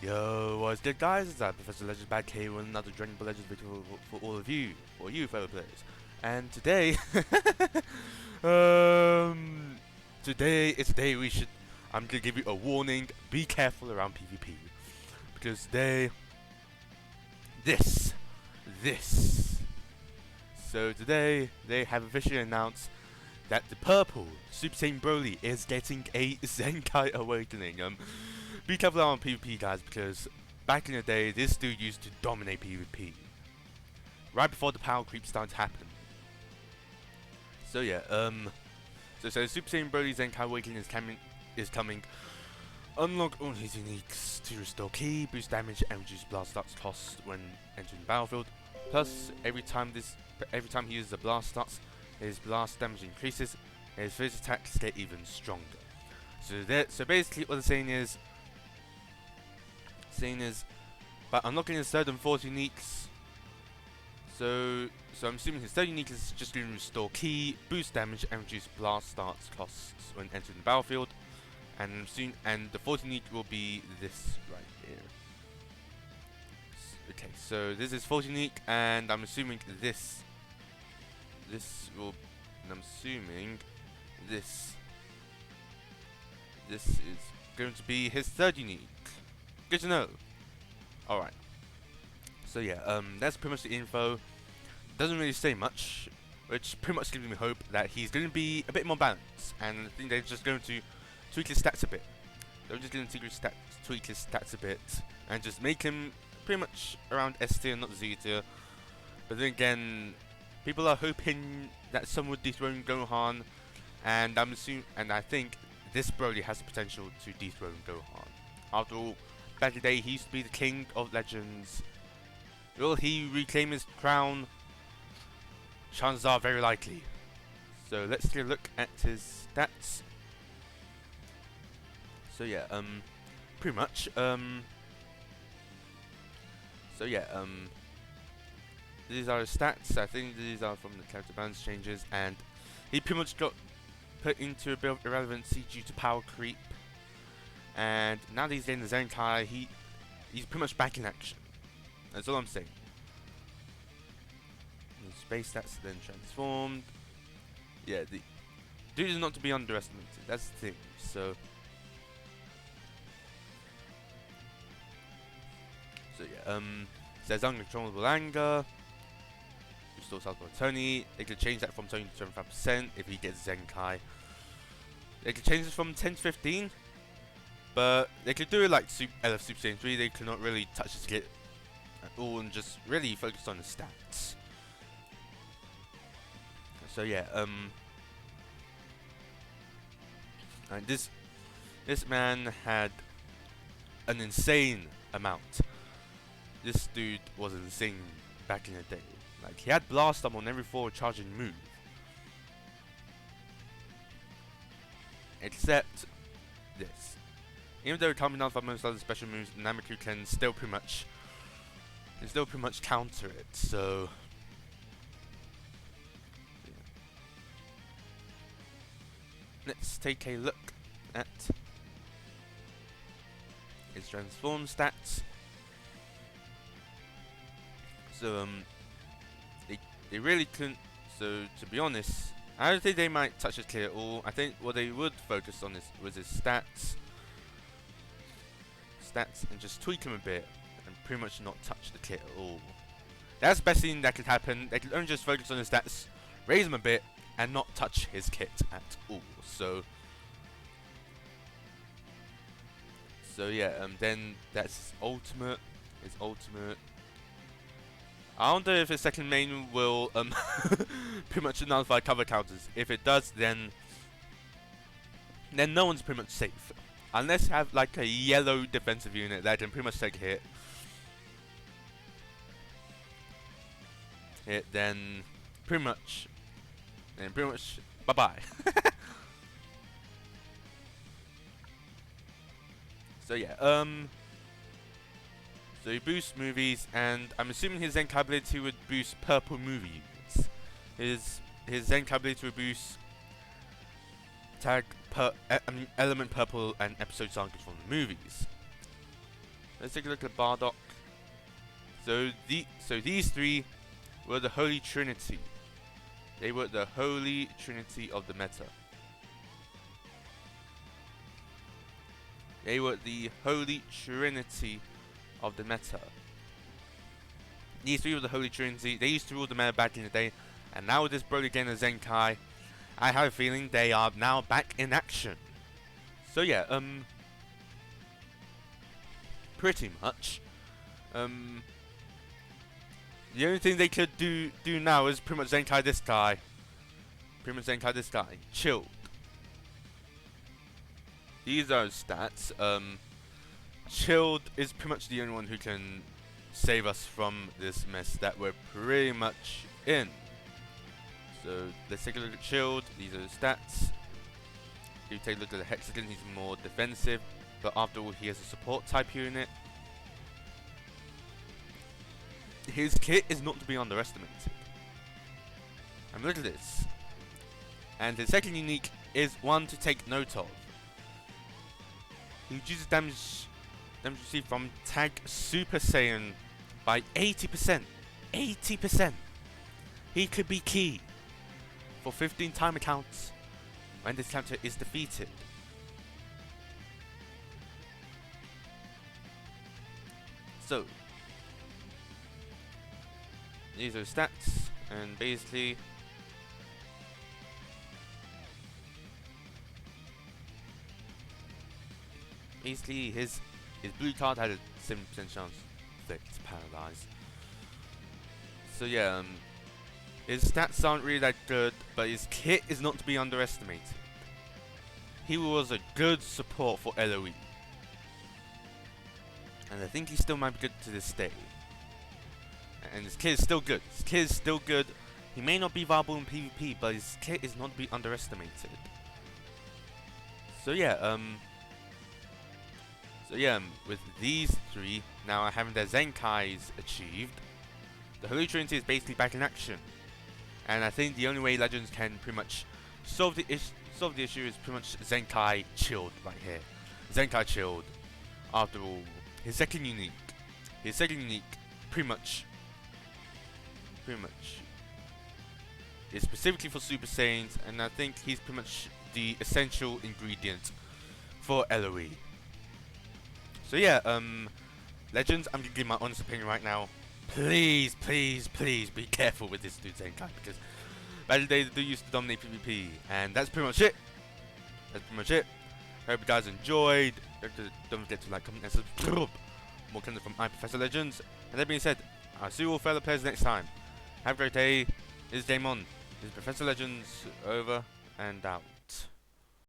Yo, what's good guys? It's Professor Legend back here with another Dragon Ball Legends video for all of you, for you fellow players. And today, today is a day I'm gonna give you a warning, be careful around PvP. Because so today, they have officially announced that the purple Super Saiyan Broly is getting a Zenkai awakening. Be careful on PvP guys, because back in the day this dude used to dominate PvP. Right before the power creep started to happen. So yeah, so Super Saiyan Broly Zenkai awakening is coming. Unlock all his uniques to restore ki, boost damage and reduce blast starts cost when entering the battlefield. Plus every time he uses a blast starts, his blast damage increases and his physical attacks get even stronger. So basically what they're saying is by unlocking his third and fourth uniques, so I'm assuming his third unique is just going to restore ki, boost damage and reduce blast starts costs when entering the battlefield, and the fourth unique will be this right here. Okay, so this is fourth unique, and I'm assuming this is going to be his third unique. Good to know. Alright. So yeah, that's pretty much the info. Doesn't really say much, which pretty much gives me hope that he's going to be a bit more balanced, and I think they're just going to tweak his stats a bit. They're just going to tweak his stats a bit, and just make him pretty much around S tier, not Z tier. But then again, people are hoping that someone would dethrone Gohan, and I think this Broly has the potential to dethrone Gohan. After all, back in the day he used to be the king of legends. Will he reclaim his crown? Chances are very likely. So let's take a look at his stats. So yeah, pretty much, these are his stats. I think these are from the character balance changes, and he pretty much got put into a bit of irrelevancy due to power creep. And now that he's getting the Zenkai, he's pretty much back in action. That's all I'm saying. His space stats then transformed. Yeah, the dude is not to be underestimated. That's the thing. So yeah, says uncontrollable anger. Restore Southpaw Tony. They could change that from 20 to 75% if he gets Zenkai. They could change it from 10 to 15. But they could do it like LF Super Saiyan 3, they could not really touch his kit at all and just really focus on the stats. So yeah, and this man had an insane amount. This dude was insane back in the day. Like, he had blast up on every forward charging move. Except this. Even though coming down from most other special moves, Nameku can still pretty much counter it. So yeah. Let's take a look at his transform stats. So they really couldn't. So to be honest, I don't think they might touch his kit at all. I think what they would focus on was his stats. And just tweak him a bit and pretty much not touch the kit at all. That's the best thing that could happen. They could only just focus on his stats, raise him a bit, and not touch his kit at all. So yeah, then that's his ultimate. I wonder if his second main will pretty much nullify cover counters. If it does, then no one's pretty much safe. Unless you have like a yellow defensive unit that can pretty much take a hit, then pretty much bye bye. So yeah, so he boosts movies, and I'm assuming his Zenkai ability would boost purple movie units. His Zenkai ability would boost element purple and episode targets from the movies. let's take a look at Bardock. So these three were the Holy Trinity. They were the Holy Trinity of the meta. They were the Holy Trinity of the meta. These three were the Holy Trinity. They used to rule the meta back in the day, and now with this Broly game of Zenkai, I have a feeling they are now back in action. So yeah, pretty much. The only thing they could do now is pretty much Zenkai this guy. Pretty much Zenkai this guy. Chilled. These are his stats. Chilled is pretty much the only one who can save us from this mess that we're pretty much in. So let's take a look at Chilled. These are his stats. If you take a look at the Hexagon, he's more defensive, but after all, he has a support type unit. His kit is not to be underestimated. And look at this. And his second unique is one to take note of. He reduces damage received from Tag Super Saiyan by 80%. 80%. He could be key for 15 timer counts when this counter is defeated. So these are stats, and basically his blue card had a 7% chance to paralyze. So yeah, his stats aren't really that good, but his kit is not to be underestimated. He was a good support for LOE, and I think he still might be good to this day. And his kit is still good. His kit is still good. He may not be viable in PvP, but his kit is not to be underestimated. So yeah, with these three now having their Zenkais achieved, the Holy Trinity is basically back in action. And I think the only way Legends can pretty much solve the issue is pretty much Zenkai Chilled right here. Zenkai Chilled. After all, his second unique pretty much is specifically for Super Saiyans, and I think he's pretty much the essential ingredient for LOE. So yeah, Legends, I'm gonna give my honest opinion right now. Please, please, please be careful with this dude Zenkai, because back in the day they used to dominate PvP, and that's pretty much it. Hope you guys enjoyed. Don't forget to like, comment, and subscribe. More content from Professor Legends. And that being said, I'll see you all fellow players next time. Have a great day. This is Damon. This is Professor Legends, over and out.